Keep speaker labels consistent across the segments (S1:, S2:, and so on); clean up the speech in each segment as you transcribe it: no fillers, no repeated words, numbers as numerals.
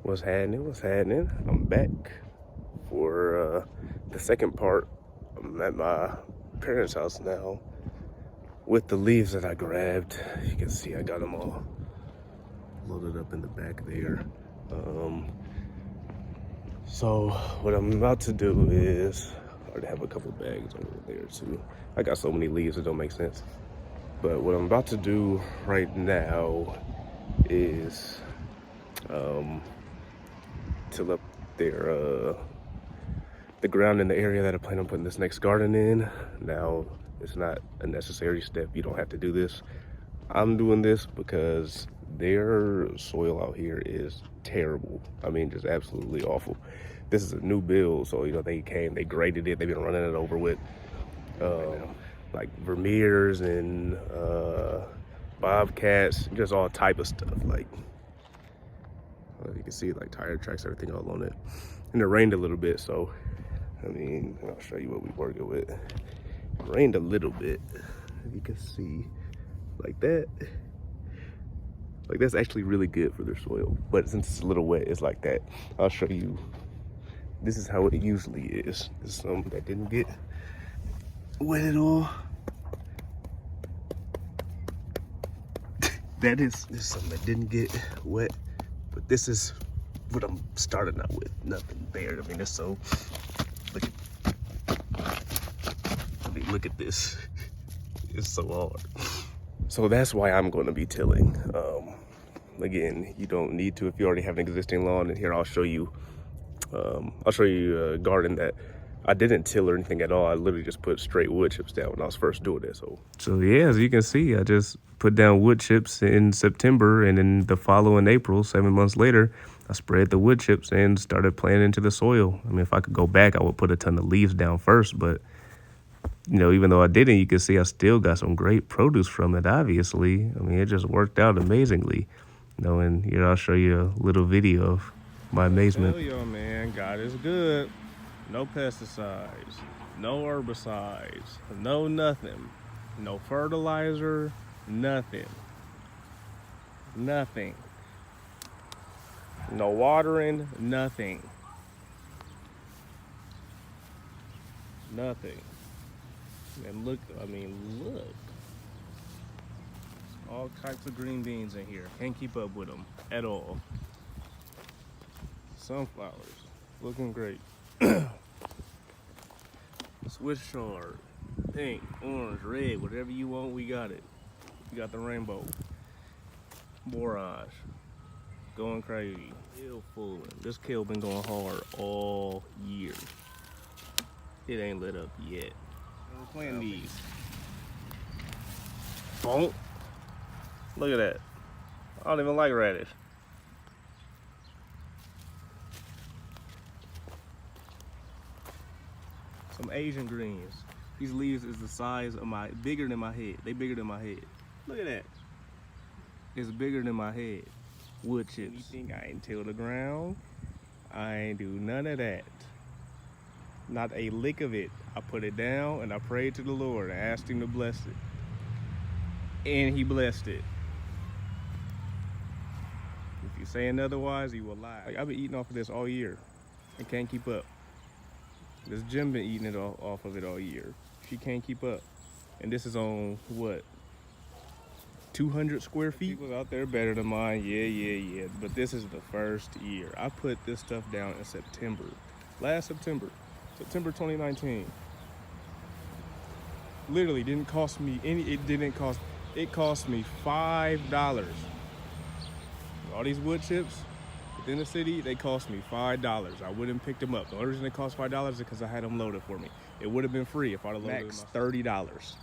S1: What's happening? What's happening? I'm back for the second part. I'm at my parents' house now with the leaves that I grabbed. You can see I got them all loaded up in the back there. So what I'm about to do is, I already have a couple bags over there too. I got so many leaves it don't make sense. But what I'm about to do right now is till up there the ground in the area that I plan on putting this next garden in. Now, it's not a necessary step. You don't have to do this. I'm doing this because their soil out here is terrible. I mean, just absolutely awful. This is a new build, so they came, they graded it, they've been running it over with like Vermeers and Bobcats, just all type of stuff. Like, you can see like tire tracks, everything all on it. And it rained a little bit, so I mean, I'll show you what we're working with. It rained a little bit, you can see like that. Like, that's actually really good for their soil, but since it's a little wet, it's like that. I'll show you. This is how it usually is. This is some that didn't get wet at all. This is something that didn't get wet, but this is what I'm starting out with. Nothing there. I mean, it's so, look at this. It's so hard. So that's why I'm going to be tilling. Again, you don't need to if you already have an existing lawn. And here I'll show you a garden that I didn't till or anything at all. I literally just put straight wood chips down when I was first doing it. So yeah, as you can see, I just put down wood chips in September, and in the following April, 7 months later, I spread the wood chips and started planting into the soil. I mean, if I could go back, I would put a ton of leaves down first, but even though I didn't, you can see I still got some great produce from it, obviously. I mean, it just worked out amazingly. And here I'll show you a little video of my amazement.
S2: Tell you, man, God is good. No pesticides, no herbicides, no nothing. No fertilizer, nothing. Nothing. No watering, nothing. Nothing. And look, look. All types of green beans in here. Can't keep up with them at all. Sunflowers, looking great. Swiss chard, pink, orange, red, whatever you want, we got it. We got the rainbow. Borage, going crazy. Kale full. This kale been going hard all year. It ain't lit up yet. We're planting these. Boom. Look at that. I don't even like radish. Some Asian greens. These leaves is the size of bigger than my head. They bigger than my head. Look at that. It's bigger than my head. Wood chips. You think I ain't till the ground? I ain't do none of that. Not a lick of it. I put it down and I prayed to the Lord. I asked him to bless it. And he blessed it. If you're saying otherwise, you will lie. Like, I've been eating off of this all year and can't keep up. This Jim been eating it off of it all year. She can't keep up. And this is on what? 200 square feet? People's out there better than mine. Yeah. But this is the first year. I put this stuff down in September. Last September 2019. Literally didn't cost me it cost me $5. All these wood chips within the city, they cost me $5. I wouldn't pick them up. The only reason they cost $5 is because I had them loaded for me. It would have been free if I'd have loaded max $30.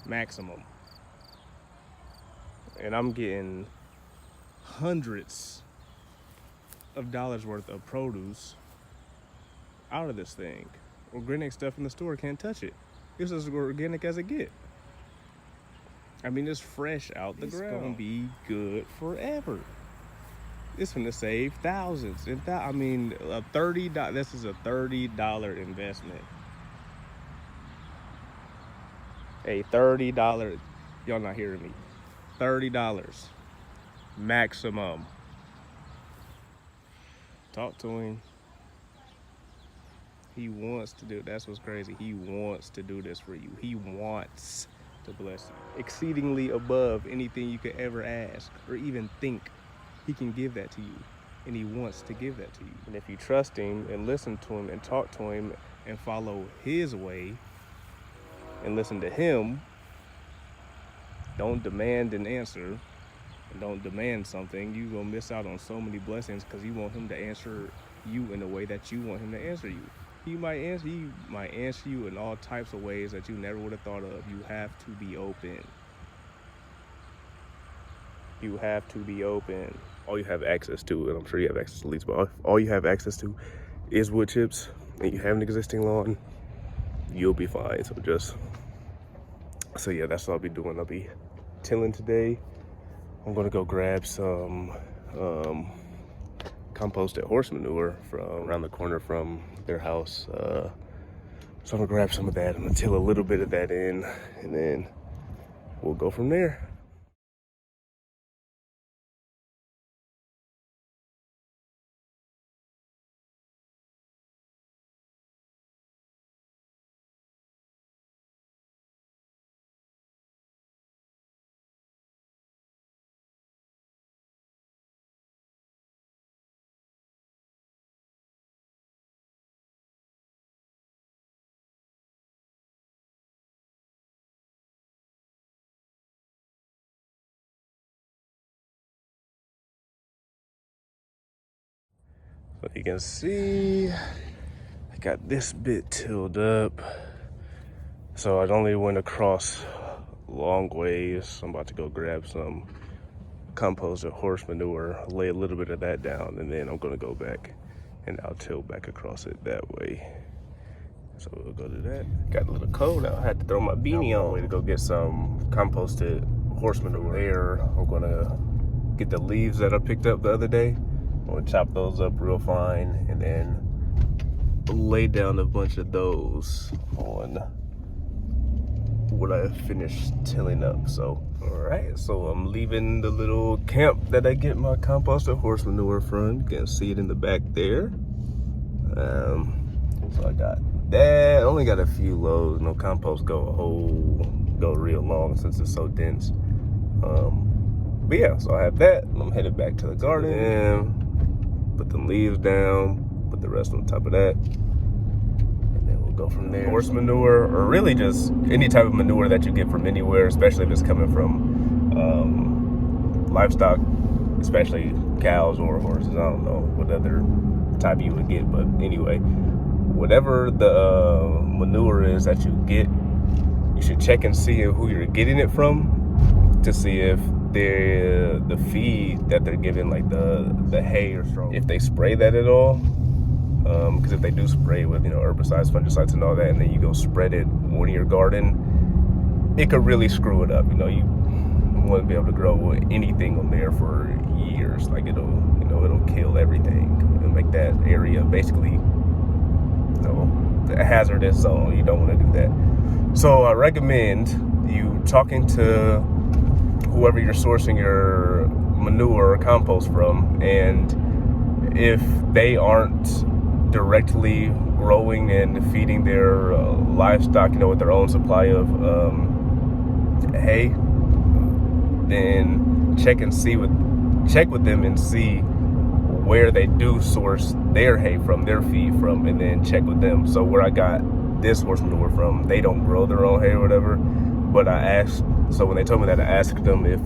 S2: Maximum. And I'm getting hundreds of dollars worth of produce out of this thing. Organic stuff in the store can't touch it. It's as organic as it get. I mean, it's fresh out the ground. It's gonna be good forever. It's gonna save thousands. This is a $30 investment. A $30, y'all not hearing me. $30 maximum. Talk to him. He wants to do it. That's what's crazy. He wants to do this for you. He wants to bless you. Exceedingly above anything you could ever ask or even think. He can give that to you. And he wants to give that to you. And if you trust him and listen to him and talk to him and follow his way and listen to him, don't demand an answer and don't demand something, you're going to miss out on so many blessings because you want him to answer you in the way that you want him to answer you. He might answer you in all types of ways that you never would have thought of. You have to be open. You have to be open. All you have access to, and I'm sure you have access to leads, but all you have access to is wood chips, and you have an existing lawn, you'll be fine. So yeah, that's what I'll be doing. I'll be tilling today. I'm gonna go grab some composted horse manure from around the corner from their house. So I'm gonna grab some of that. I'm gonna till a little bit of that in, and then we'll go from there. So you can see, I got this bit tilled up. So I only went across long ways. I'm about to go grab some composted horse manure, lay a little bit of that down, and then I'm gonna go back and I'll till back across it that way. So we'll go to that. Got a little cold out. I had to throw my beanie on. Way to go get some composted horse manure there. I'm gonna get the leaves that I picked up the other day. I'm gonna chop those up real fine and then lay down a bunch of those on what I finished tilling up. So, all right, so I'm leaving the little camp that I get my composted horse manure from. You can see it in the back there. So I got that. I only got a few loads. No compost go real long since it's so dense. But yeah, so I have that. I'm headed back to the garden and put the leaves down, put the rest on top of that, and then we'll go from there. Horse manure, or really just any type of manure that you get from anywhere, especially if it's coming from livestock, especially cows or horses. I don't know what other type you would get, but anyway, whatever the manure is that you get, you should check and see who you're getting it from to see if the feed that they're giving, like the hay or straw, if they spray that at all. Because if they do spray with herbicides, fungicides, and all that, and then you go spread it on your garden, it could really screw it up. You won't be able to grow anything on there for years. Like it'll kill everything and make that area basically a hazardous zone. You don't want to do that. So I recommend you talking to whoever you're sourcing your manure or compost from, and if they aren't directly growing and feeding their livestock, with their own supply of hay, then check with them and see where they do source their hay from, their feed from, and then check with them. So where I got this horse manure from, they don't grow their own hay or whatever, but I asked, so when they told me that, I asked them if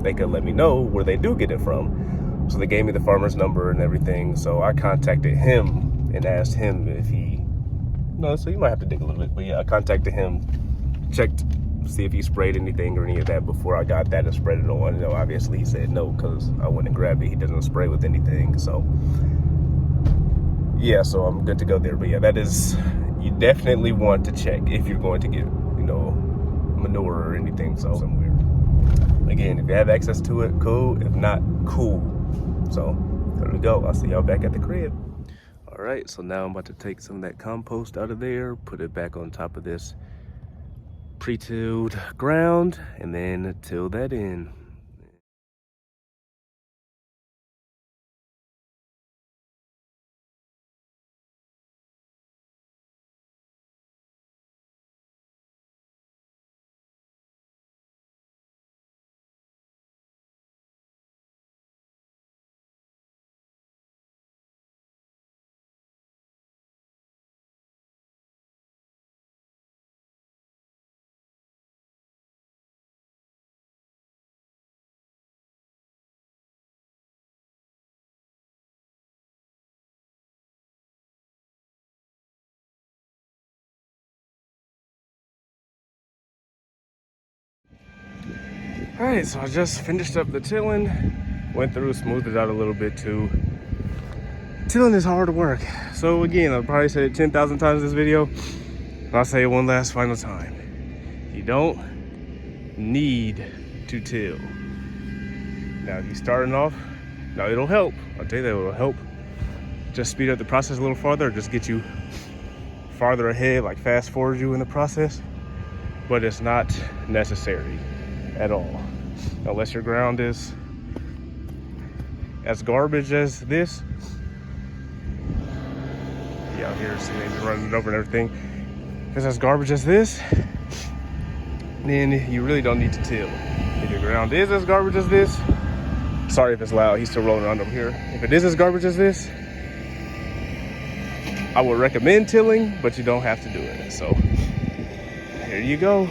S2: they could let me know where they do get it from. So they gave me the farmer's number and everything. So I contacted him and asked him if so you might have to dig a little bit, but yeah, I contacted him, checked, see if he sprayed anything or any of that before I got that and spread it on. Obviously he said no, because I went and grabbed it. He doesn't spray with anything. So yeah, so I'm good to go there. But yeah, that is, you definitely want to check if you're going to get, manure or anything. So somewhere. Again, if you have access to it, cool. If not, cool. So there we go. I'll see y'all back at the crib. All right, so now I'm about to take some of that compost out of there, put it back on top of this pre-tilled ground, and then till that in.
S1: All right, so I just finished up the tilling, went through, smoothed it out a little bit too. Tilling is hard work. So again, I'll probably say it 10,000 times in this video, and I'll say it one last final time. You don't need to till. Now, if you're starting off, now it'll help. I'll tell you that it'll help. Just speed up the process a little farther, or just get you farther ahead, like fast forward you in the process. But it's not necessary at all, unless your ground is as garbage as this. Yeah, out here, see, they've been running it over and everything. If it's as garbage as this, then you really don't need to till. If your ground is as garbage as this, sorry if it's loud, he's still rolling around over here. If it is as garbage as this, I would recommend tilling, but you don't have to do it. So here you go.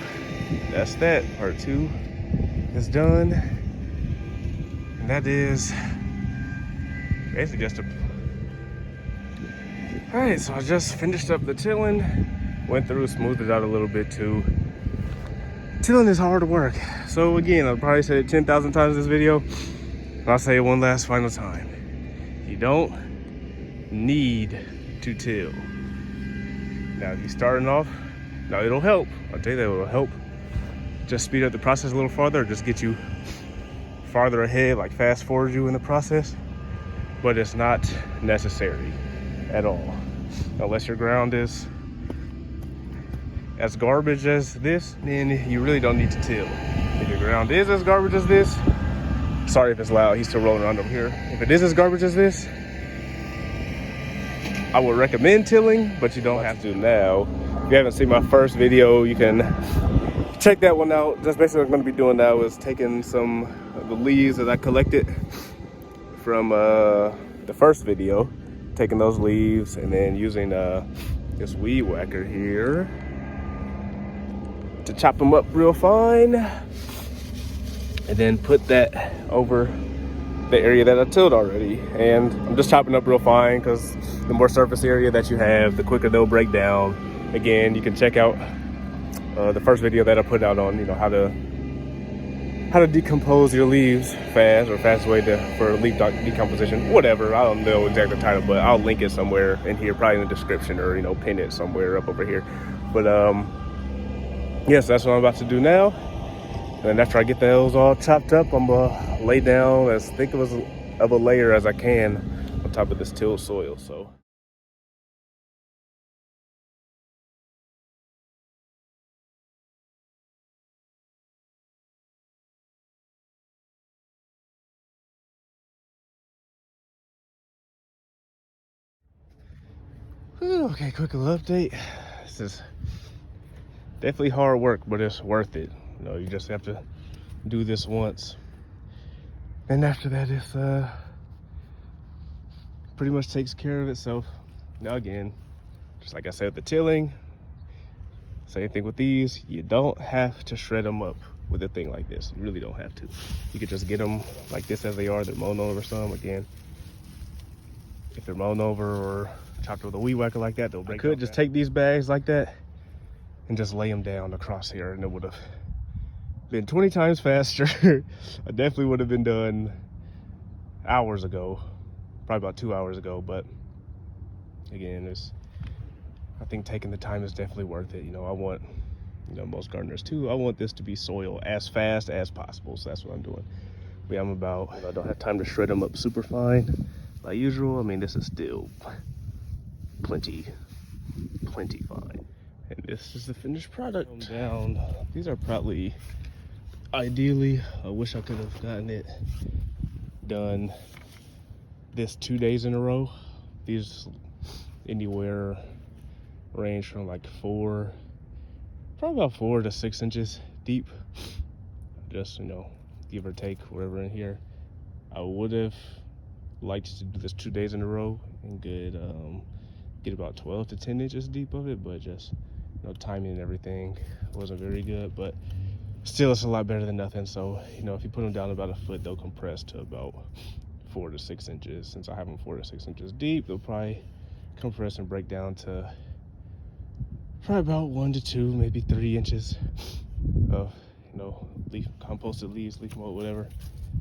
S1: That's that. Part 2 is done. And that is basically just a... All right, so I just finished up the tilling, went through, smoothed it out a little bit too. Tilling is hard work. So again, I'll probably say it 10,000 times in this video, and I'll say it one last final time. You don't need to till. Now, if you're starting off, now it'll help. I'll tell you that it'll help. Just speed up the process a little farther, or just get you farther ahead, like fast forward you in the process. But it's not necessary at all, unless your ground is as garbage as this, then you really don't need to till. If your ground is as garbage as this, sorry if it's loud, he's still rolling around over here. If it is as garbage as this, I would recommend tilling, but you don't have to. Now, if you haven't seen my first video, you can check that one out. That's basically what I'm going to be doing now, is taking some of the leaves that I collected from the first video, taking those leaves and then using this weed whacker here to chop them up real fine, and then put that over the area that I tilled already. And I'm just chopping up real fine because the more surface area that you have, the quicker they'll break down. Again, you can check out the first video that I put out on, you know, how to decompose your leaves fast, or fastest way for leaf decomposition, whatever. I don't know exactly the title, but I'll link it somewhere in here, probably in the description, or, you know, pin it somewhere up over here. But yes, that's what I'm about to do now. And after I get those all chopped up, I'm gonna lay down as thick of a layer as I can on top of this tilled soil. So. Okay, quick little update. This is definitely hard work, but it's worth it. You know, you just have to do this once, and after that, it's pretty much takes care of itself. Now again, just like I said, the tilling, same thing with these. You don't have to shred them up with a thing like this. You really don't have to. You could just get them like this as they are. They're mown over some. Again, if they're mown over or chopped with a weed whacker like that, they'll break. I could just take these bags like that and just lay them down across here, and it would have been 20 times faster. I definitely would have been done hours ago, probably about 2 hours ago. But again, I think taking the time is definitely worth it. You know, I want, you know, most gardeners too, I want this to be soil as fast as possible. So that's what I'm doing. But yeah, I don't have time to shred them up super fine like usual. I mean, this is still plenty fine. And this is the finished product. Down. These are probably, ideally, I wish I could have gotten it done this 2 days in a row. These anywhere range from like probably about 4 to 6 inches deep. Just, you know, give or take whatever in here. I would have liked to do this 2 days in a row and get about 12 to 10 inches deep of it, but just, you know, timing and everything wasn't very good. But still, it's a lot better than nothing. So, you know, if you put them down about a foot, they'll compress to about 4 to 6 inches. Since I have them 4 to 6 inches deep, they'll probably compress and break down to probably about 1 to 2, maybe 3 inches of,
S2: you know, leaf composted leaves, leaf mold, whatever,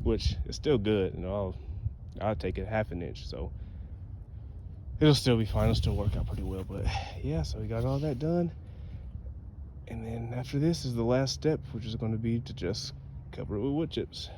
S2: which is still good. You know, I'll take it 1/2 inch, so it'll still be fine. It'll still work out pretty well. But yeah, so we got all that done. And then after this is the last step, which is going to be to just cover it with wood chips.